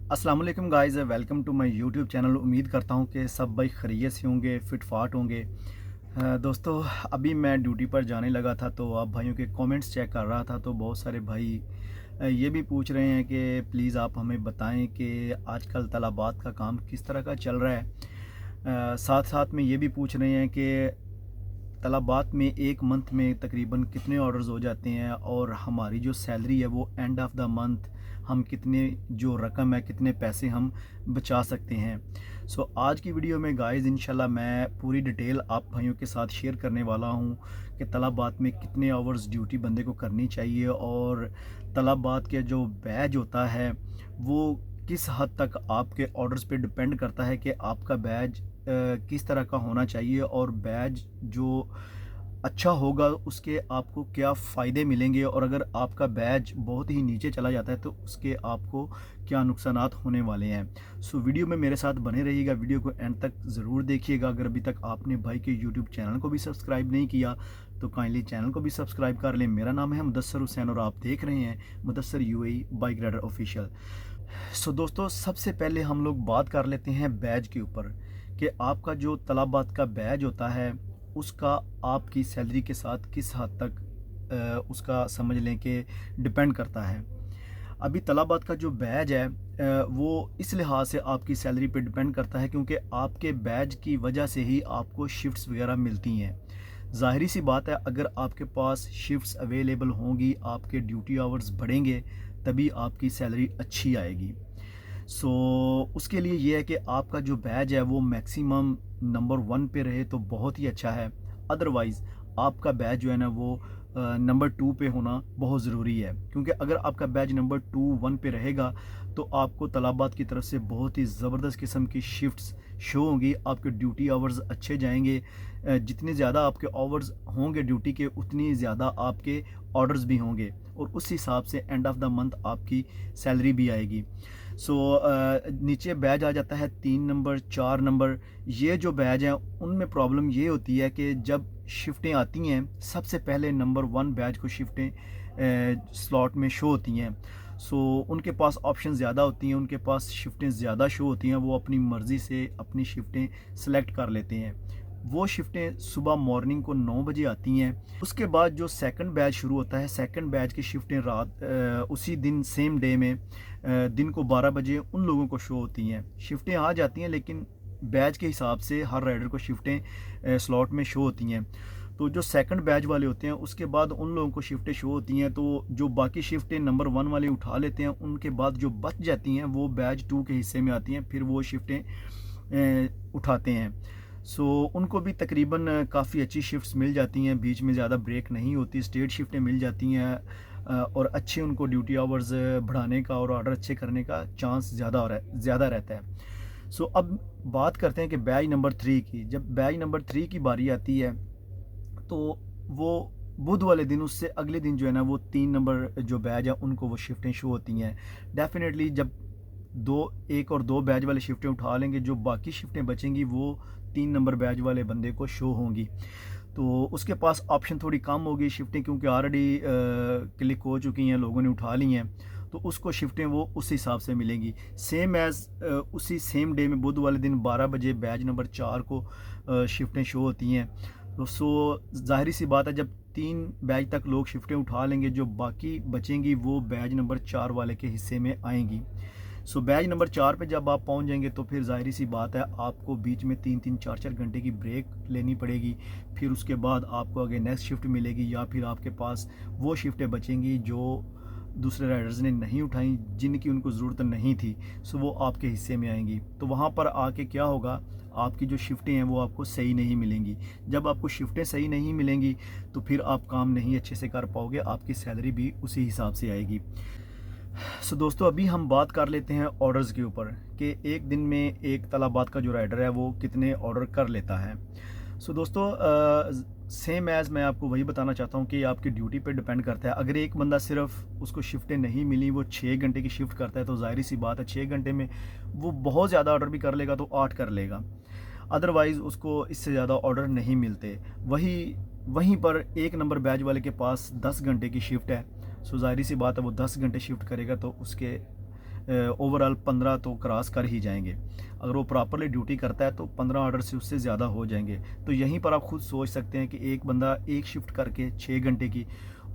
अस्सलाम वालेकुम guys, welcome to my YouTube channel. उम्मीद करता हूँ कि सब भाई खैरियत से होंगे, फिट फाट होंगे। दोस्तों, अभी मैं ड्यूटी पर जाने लगा था तो आप भाइयों के कमेंट्स चेक कर रहा था तो बहुत सारे भाई ये भी पूछ रहे हैं कि प्लीज़ आप हमें बताएं कि आजकल तलाबात का काम किस तरह का चल रहा है। साथ साथ में ये भी पूछ रहे हैं कि तलबात में एक मंथ में तकरीबन कितने ऑर्डर्स हो जाते हैं और हमारी जो सैलरी है वो एंड ऑफ द मंथ हम कितने जो रकम है कितने पैसे हम बचा सकते हैं। सो आज की वीडियो में गाइस इंशाल्लाह मैं पूरी डिटेल आप भाइयों के साथ शेयर करने वाला हूं कि तलबात में कितने आवर्स ड्यूटी बंदे को करनी चाहिए और तलबात के जो बैज होता है वो किस हद तक आपके ऑर्डर्स पे डिपेंड करता है कि आपका बैज किस तरह का होना चाहिए और बैज जो अच्छा होगा उसके आपको क्या फ़ायदे मिलेंगे और अगर आपका बैज बहुत ही नीचे चला जाता है तो उसके आपको क्या नुकसानात होने वाले हैं। सो वीडियो में मेरे साथ बने रहिएगा, वीडियो को एंड तक ज़रूर देखिएगा। अगर अभी तक आपने भाई के यूट्यूब चैनल को भी सब्सक्राइब नहीं किया तो काइंडली चैनल को भी सब्सक्राइब कर लें। मेरा नाम है मुदस्सर हुसैन और आप देख रहे हैं Mudassar UAE bike rider official. So दोस्तों, सबसे पहले हम लोग बात कर लेते हैं बैज के ऊपर कि आपका जो तलबात का बैज होता है उसका आपकी सैलरी के साथ किस हद तक उसका समझ लें कि डिपेंड करता है। अभी तलबात का जो बैज है वो इस लिहाज से आपकी सैलरी पे डिपेंड करता है क्योंकि आपके बैज की वजह से ही आपको शिफ्ट्स वगैरह मिलती हैं। ज़ाहिरी सी बात है, अगर आपके पास शिफ्ट्स अवेलेबल होंगी, आपके ड्यूटी आवर्स बढ़ेंगे, तभी आपकी सैलरी अच्छी आएगी। सो उसके लिए ये है कि आपका जो बैज है वो मैक्सिमम नंबर 1 पे रहे तो बहुत ही अच्छा है। अदरवाइज़ आपका बैज जो है ना वो नंबर 2 पे होना बहुत ज़रूरी है क्योंकि अगर आपका बैज नंबर 1 पे रहेगा तो आपको तलबात की तरफ से बहुत ही ज़बरदस्त किस्म की शिफ्ट्स शो होंगी, आपके ड्यूटी आवर्स अच्छे जाएंगे। जितने ज़्यादा आपके आवर्स होंगे ड्यूटी के उतनी ज़्यादा आपके ऑर्डर्स भी होंगे और उस हिसाब से एंड ऑफ द मंथ आपकी सैलरी भी आएगी। सो नीचे बैज आ जाता है 3 नंबर 4 नंबर। ये जो बैज हैं उनमें प्रॉब्लम ये होती है कि जब शिफ्टें आती हैं सबसे पहले नंबर 1 बैज को शिफ्टें स्लॉट में शो होती हैं। सो उनके पास ऑप्शन ज़्यादा होती हैं, उनके पास शिफ्टें ज़्यादा शो होती हैं, वो अपनी मर्ज़ी से अपनी शिफ्टें सेलेक्ट कर लेते हैं। वो शिफ्टें सुबह मॉर्निंग को 9 बजे आती हैं। उसके बाद जो सेकंड बैच शुरू होता है, सेकंड बैच की शिफ्टें रात उसी दिन सेम डे में दिन को 12 बजे उन लोगों को शो होती हैं। शिफ्टें आ जाती हैं लेकिन बैच के हिसाब से हर राइडर को शिफ्टें स्लॉट में शो होती हैं। तो जो सेकंड बैच वाले होते हैं उसके बाद उन लोगों को शिफ्टें शो होती हैं, तो जो बाकी शिफ्टें नंबर 1 वाले उठा लेते हैं, उनके बाद जो बच जाती हैं वो बैच 2 के हिस्से में आती हैं, फिर वो शिफ्टें उठाते हैं। सो उनको भी तकरीबन काफ़ी अच्छी शिफ्ट्स मिल जाती हैं, बीच में ज़्यादा ब्रेक नहीं होती, स्ट्रेट शिफ्टें मिल जाती हैं और अच्छे उनको ड्यूटी आवर्स बढ़ाने का और ऑर्डर अच्छे करने का चांस ज़्यादा रहता है। सो अब बात करते हैं कि बैच नंबर 3 की। जब बैच नंबर 3 की बारी आती है तो वो बुध वाले दिन, उससे अगले दिन जो है ना वो 3 नंबर जो बैच है उनको वो शिफ्टें शो होती हैं। डेफिनेटली जब 1 और 2 बैच वाले शिफ्टें उठा लेंगे, जो बाकी शिफ्टें बचेंगी वो 3 नंबर बैच वाले बंदे को शो होंगी। तो उसके पास ऑप्शन थोड़ी कम होगी शिफ्टें क्योंकि ऑलरेडी क्लिक हो चुकी हैं, लोगों ने उठा ली हैं, तो उसको शिफ्टें वो उस हिसाब से मिलेंगी। सेम एज़ उसी सेम डे में बुध वाले दिन 12 बजे बैच नंबर 4 को शिफ्टें शो होती हैं। तो ज़ाहिर सी बात है, जब 3 बैच तक लोग शिफ्टें उठा लेंगे, जो बाकी बचेंगी वो बैच नंबर 4 वाले के हिस्से में आएंगी। सो बैच नंबर 4 पे जब आप पहुंच जाएंगे तो फिर ज़ाहिर सी बात है आपको बीच में 3-3 4-4 घंटे की ब्रेक लेनी पड़ेगी। फिर उसके बाद आपको आगे नेक्स्ट शिफ्ट मिलेगी या फिर आपके पास वो शिफ्टें बचेंगी जो दूसरे राइडर्स ने नहीं उठाई, जिनकी उनको ज़रूरत नहीं थी, सो वो आपके हिस्से में आएंगी। तो वहाँ पर आके क्या होगा, आपकी जो शिफ्टें हैं वो आपको सही नहीं मिलेंगी। जब आपको शिफ्टें सही नहीं मिलेंगी तो फिर आप काम नहीं अच्छे से कर पाओगे, आपकी सैलरी भी उसी हिसाब से आएगी। सो दोस्तों, अभी हम बात कर लेते हैं ऑर्डर्स के ऊपर कि एक दिन में एक तलबात का जो राइडर है वो कितने ऑर्डर कर लेता है। सो दोस्तों, सेम एज़ मैं आपको वही बताना चाहता हूँ कि आपकी ड्यूटी पे डिपेंड करता है। अगर एक बंदा सिर्फ उसको शिफ्टें नहीं मिली, वो 6 घंटे की शिफ्ट करता है तो ज़ाहिर सी बात है 6 घंटे में वो बहुत ज़्यादा ऑर्डर भी कर लेगा तो 8 कर लेगा। अदरवाइज़ उसको इससे ज़्यादा ऑर्डर नहीं मिलते। वहीं पर 1 नंबर बैच वाले के पास 10 घंटे की शिफ्ट है। सो ज़ाहिर सी बात है वो 10 घंटे शिफ्ट करेगा तो उसके ओवरऑल 15 तो क्रॉस कर ही जाएंगे। अगर वो प्रॉपरली ड्यूटी करता है तो 15 ऑर्डर से उससे ज़्यादा हो जाएंगे। तो यहीं पर आप खुद सोच सकते हैं कि एक बंदा एक शिफ्ट करके 6 घंटे की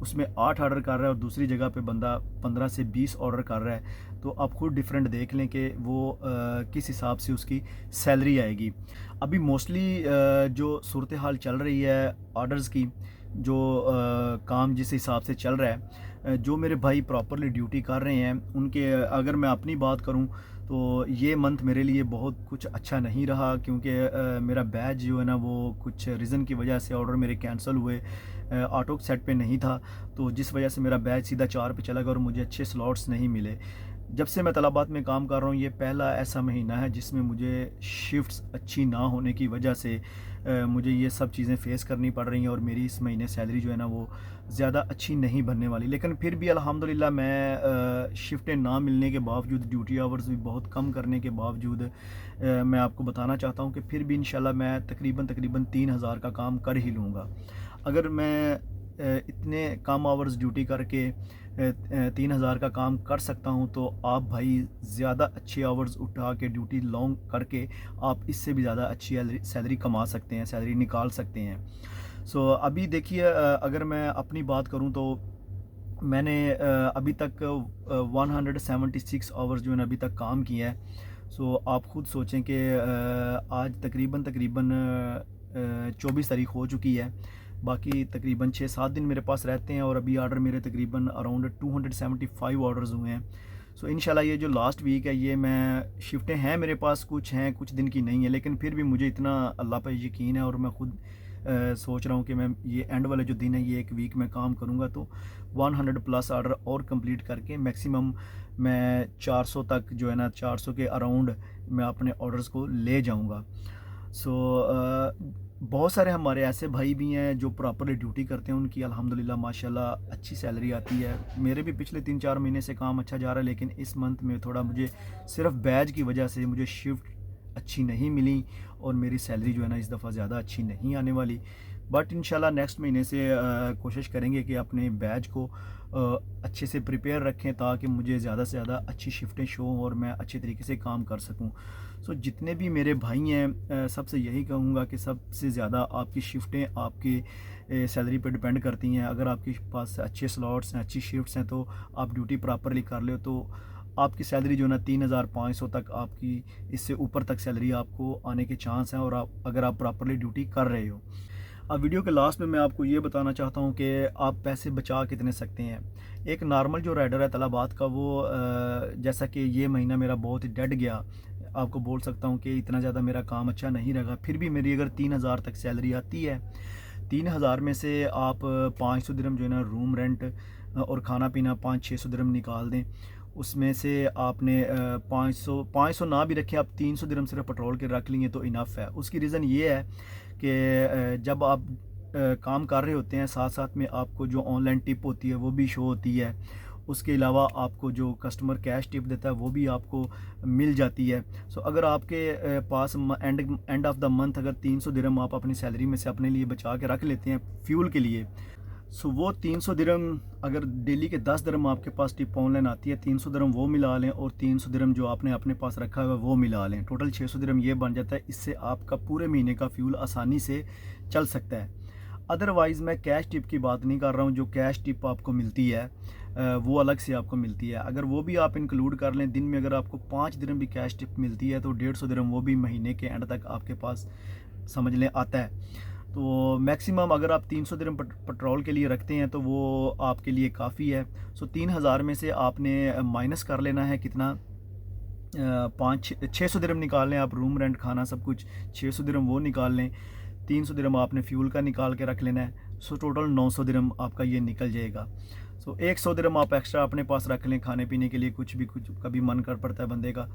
उसमें 8 ऑर्डर कर रहा है और दूसरी जगह पे बंदा 15 से 20 ऑर्डर कर रहा है, तो आप खुद डिफरेंट देख लें कि वो किस हिसाब से उसकी सैलरी आएगी। अभी मोस्टली जो सूरत हाल चल रही है ऑर्डर्स की, जो काम जिस हिसाब से चल रहा है, जो मेरे भाई प्रॉपरली ड्यूटी कर रहे हैं उनके, अगर मैं अपनी बात करूं तो ये मंथ मेरे लिए बहुत कुछ अच्छा नहीं रहा, क्योंकि मेरा बैच जो है ना वो कुछ रीज़न की वजह से ऑर्डर मेरे कैंसिल हुए, ऑटो सेट पे नहीं था, तो जिस वजह से मेरा बैच सीधा 4 पे चला गया और मुझे अच्छे स्लॉट्स नहीं मिले। जब से मैं तलाबात में काम कर रहा हूँ ये पहला ऐसा महीना है जिसमें मुझे शिफ्ट्स अच्छी ना होने की वजह से मुझे ये सब चीज़ें फ़ेस करनी पड़ रही हैं और मेरी इस महीने सैलरी जो है ना वो ज़्यादा अच्छी नहीं बनने वाली। लेकिन फिर भी अल्हम्दुलिल्लाह मैं शिफ्टें ना मिलने के बावजूद, ड्यूटी आवर्स भी बहुत कम करने के बावजूद, मैं आपको बताना चाहता हूँ कि फिर भी इंशाल्लाह मैं तकरीबन 3000 का काम कर ही लूँगा। अगर मैं इतने कम आवर्स ड्यूटी करके 3000 का काम कर सकता हूँ, तो आप भाई ज़्यादा अच्छे आवर्स उठा के ड्यूटी लॉन्ग करके आप इससे भी ज़्यादा अच्छी सैलरी कमा सकते हैं, सैलरी निकाल सकते हैं। सो अभी देखिए, अगर मैं अपनी बात करूँ तो मैंने अभी तक 176 आवर्स जो है ना अभी तक काम किया है। सो आप खुद सोचें कि आज तकरीबन 24 तारीख हो चुकी है, बाकी तकरीबन 6-7 दिन मेरे पास रहते हैं और अभी ऑर्डर मेरे तकरीबन अराउंड 275 ऑर्डर्स हुए हैं। सो इंशाल्लाह ये जो लास्ट वीक है ये मैं शिफ्टें हैं मेरे पास, कुछ हैं कुछ दिन की नहीं है, लेकिन फिर भी मुझे इतना अल्लाह पे यकीन है और मैं खुद सोच रहा हूँ कि मैं ये एंड वाले जो दिन है ये एक वीक में काम करूँगा तो 100 प्लस ऑर्डर और कंप्लीट करके मैक्सिमम मैं 400 तक जो है ना 400 के अराउंड मैं अपने ऑर्डर्स को ले जाऊँगा। सो बहुत सारे हमारे ऐसे भाई भी हैं जो प्रॉपरली ड्यूटी करते हैं, उनकी अल्हम्दुलिल्लाह माशाल्लाह अच्छी सैलरी आती है। मेरे भी पिछले 3-4 महीने से काम अच्छा जा रहा है, लेकिन इस मंथ में थोड़ा मुझे सिर्फ बैच की वजह से मुझे शिफ्ट अच्छी नहीं मिली और मेरी सैलरी जो है ना इस दफ़ा ज़्यादा अच्छी नहीं आने वाली। बट इंशाल्लाह नेक्स्ट महीने से कोशिश करेंगे कि अपने बैच को अच्छे से प्रिपेयर रखें ताकि मुझे ज़्यादा से ज़्यादा अच्छी शिफ्टें शो हों और मैं अच्छे तरीके से काम कर सकूं। सो जितने भी मेरे भाई हैं सबसे यही कहूँगा कि सबसे ज़्यादा आपकी शिफ्टें आपकी सैलरी पे डिपेंड करती हैं। अगर आपके पास अच्छे स्लॉट्स हैं, अच्छी शिफ्ट्स हैं, तो आप ड्यूटी प्रॉपरली कर ले तो आपकी सैलरी जो है ना 3500 तक, आपकी इससे ऊपर तक सैलरी आपको आने के चांस हैं, और अगर आप प्रॉपरली ड्यूटी कर रहे हो। अब वीडियो के लास्ट में मैं आपको ये बताना चाहता हूँ कि आप पैसे बचा कितने सकते हैं। एक नॉर्मल जो राइडर है तलाबात का, वो जैसा कि ये महीना मेरा बहुत ही डेड गया, आपको बोल सकता हूँ कि इतना ज़्यादा मेरा काम अच्छा नहीं रहा, फिर भी मेरी अगर 3000 तक सैलरी आती है, 3000 में से आप 500 दिरहम जो है ना रूम रेंट और खाना पीना 500-600 दिरहम निकाल दें, उसमें से आपने 500 ना भी रखें, आप 300 दिरहम सिर्फ पेट्रोल के रख लेंगे तो इनफ है। उसकी रीज़न ये है कि जब आप काम कर रहे होते हैं साथ साथ में आपको जो ऑनलाइन टिप होती है वो भी शो होती है, उसके अलावा आपको जो कस्टमर कैश टिप देता है वो भी आपको मिल जाती है। सो अगर आपके पास एंड ऑफ द मंथ अगर 300 दिरहम आप अपनी सैलरी में से अपने लिए बचा के रख लेते हैं फ्यूल के लिए, सो वो 300 दिरहम, अगर डेली के 10 दिरहम आपके पास टिप ऑनलाइन आती है, 300 दिरहम वो मिला लें और 300 दिरहम जो आपने अपने पास रखा हुआ है वो मिला लें, टोटल 600 दिरहम ये बन जाता है। इससे आपका पूरे महीने का फ्यूल आसानी से चल सकता है। अदरवाइज़ मैं कैश टिप की बात नहीं कर रहा हूँ, जो कैश टिप आपको मिलती है वो अलग से आपको मिलती है। अगर वो भी आप इंक्लूड कर लें, दिन में अगर आपको 5 दिरहम भी कैश टिप मिलती है तो 150 दिरहम वो भी महीने के एंड तक आपके पास समझ लें आता है। तो मैक्सिमम अगर आप 300 दिरहम पेट्रोल के लिए रखते हैं तो वो आपके लिए काफ़ी है। सो 3000 में से आपने माइनस कर लेना है कितना, 600 दिरहम निकाल लें आप, रूम रेंट खाना सब कुछ 600 दिरहम वो निकाल लें, 300 दिरहम आपने फ्यूल का निकाल के रख लेना है। सो टोटल 900 दिरहम आपका ये निकल जाएगा। सो 100 दिरहम आप एक्स्ट्रा अपने पास रख लें खाने पीने के लिए, कुछ कभी मन कर पड़ता है बंदे का।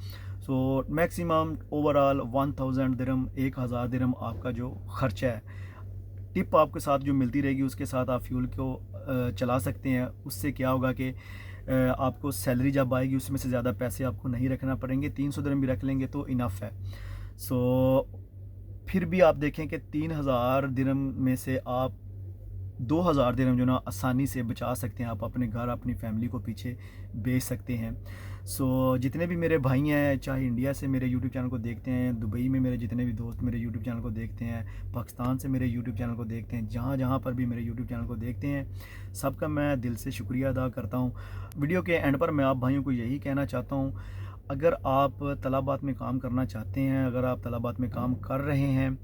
सो मैक्सिमम ओवरऑल 1000 दिरहम, 1000 दिरहम आपका जो खर्चा है, टिप आपके साथ जो मिलती रहेगी उसके साथ आप फ्यूल को चला सकते हैं। उससे क्या होगा कि आपको सैलरी जब आएगी उसमें से ज़्यादा पैसे आपको नहीं रखना पड़ेंगे, 300 दिरहम भी रख लेंगे तो इनफ है। सो फिर भी आप देखें कि 3000 दिरहम में से आप 2000 दिरहम जो ना आसानी से बचा सकते हैं, आप अपने घर अपनी फैमिली को पीछे भेज सकते हैं। सो जितने भी मेरे भाई हैं, चाहे इंडिया से मेरे यूट्यूब चैनल को देखते हैं, दुबई में मेरे जितने भी दोस्त मेरे यूट्यूब चैनल को देखते हैं, पाकिस्तान से मेरे यूट्यूब चैनल को देखते हैं, जहाँ जहाँ पर भी मेरे यूट्यूब चैनल को देखते हैं, सबका मैं दिल से शुक्रिया अदा करता हूँ। वीडियो के एंड पर मैं आप भाइयों को यही कहना चाहता हूँ, अगर आप तलबात में काम करना चाहते हैं, अगर आप तलबात में काम कर रहे हैं,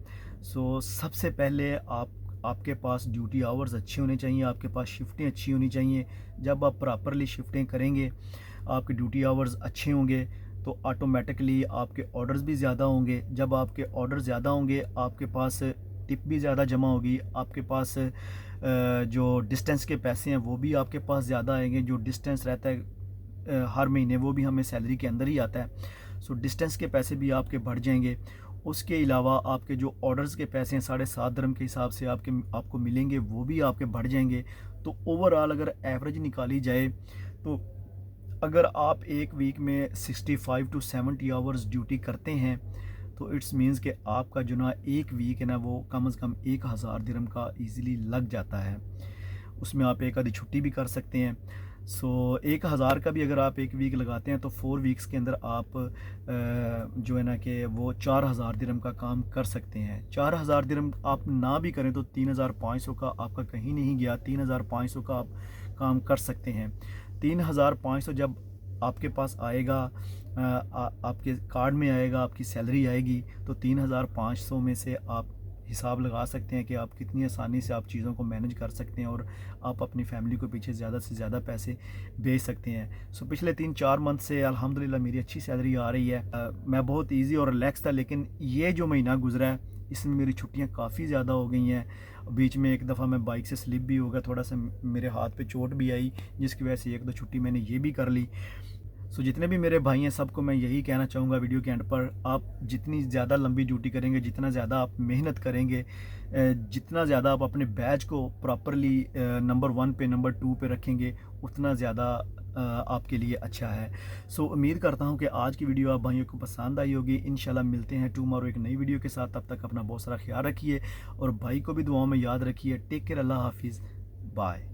सो सबसे पहले आपके पास ड्यूटी आवर्स अच्छे होने चाहिए, आपके पास शिफ्टें अच्छी होनी चाहिए। जब आप प्रॉपरली शिफ्टें करेंगे, आपके ड्यूटी आवर्स अच्छे होंगे, तो ऑटोमेटिकली आपके ऑर्डर्स भी ज़्यादा होंगे। जब आपके ऑर्डर ज़्यादा होंगे, आपके पास टिप भी ज़्यादा जमा होगी, आपके पास जो डिस्टेंस के पैसे हैं वो भी आपके पास ज़्यादा आएंगे। जो डिस्टेंस रहता है हर महीने, वो भी हमें सैलरी के अंदर ही आता है। सो डिस्टेंस के पैसे भी आपके बढ़ जाएंगे। उसके अलावा आपके जो ऑर्डर्स के पैसे हैं 7.5 दिरहम के हिसाब से आपको मिलेंगे, वो भी आपके बढ़ जाएंगे। तो ओवरऑल अगर एवरेज निकाली जाए, तो अगर आप एक वीक में 65 टू 70 आवर्स ड्यूटी करते हैं, तो इट्स मीन्स कि आपका जो ना एक वीक है ना, वो कम से कम 1000 दिरहम का ईज़िली लग जाता है। उसमें आप एक आधी छुट्टी भी कर सकते हैं। सो 1000 का भी अगर आप एक वीक लगाते हैं, तो 4 वीक्स के अंदर आप जो है ना कि वो 4000 दिरहम का काम कर सकते हैं। 4000 दिरहम आप ना भी करें तो 3500 का आपका कहीं नहीं गया, 3500 का आप काम कर सकते हैं। 3500 जब आपके पास आएगा, आपके कार्ड में आएगा, आपकी सैलरी आएगी, तो 3500 में से आप हिसाब लगा सकते हैं कि आप कितनी आसानी से आप चीज़ों को मैनेज कर सकते हैं और आप अपनी फैमिली को पीछे ज़्यादा से ज़्यादा पैसे भेज सकते हैं। सो पिछले 3-4 मंथ से अल्हम्दुलिल्लाह मेरी अच्छी सैलरी आ रही है। मैं बहुत इजी और रिलैक्स था, लेकिन ये जो महीना गुजरा है, इसमें मेरी छुट्टियां काफ़ी ज़्यादा हो गई हैं। बीच में एक दफ़ा मैं बाइक से स्लिप भी हो गया, थोड़ा सा मेरे हाथ पे चोट भी आई, जिसकी वजह से 1-2 छुट्टी मैंने ये भी कर ली। सो जितने भी मेरे भाई हैं, सबको मैं यही कहना चाहूँगा वीडियो के एंड पर, आप जितनी ज़्यादा लंबी ड्यूटी करेंगे, जितना ज़्यादा आप मेहनत करेंगे, जितना ज़्यादा आप अपने बैच को प्रॉपरली नंबर 1 पे, नंबर 2 पे रखेंगे, उतना ज़्यादा आपके लिए अच्छा है। सो उम्मीद करता हूँ कि आज की वीडियो आप भाइयों को पसंद आई होगी। इंशाल्लाह मिलते हैं टुमारो एक नई वीडियो के साथ। तब तक अपना बहुत सारा ख्याल रखिए और भाई को भी दुआओं में याद रखिए। टेक केयर, अल्लाह हाफिज़, बाय।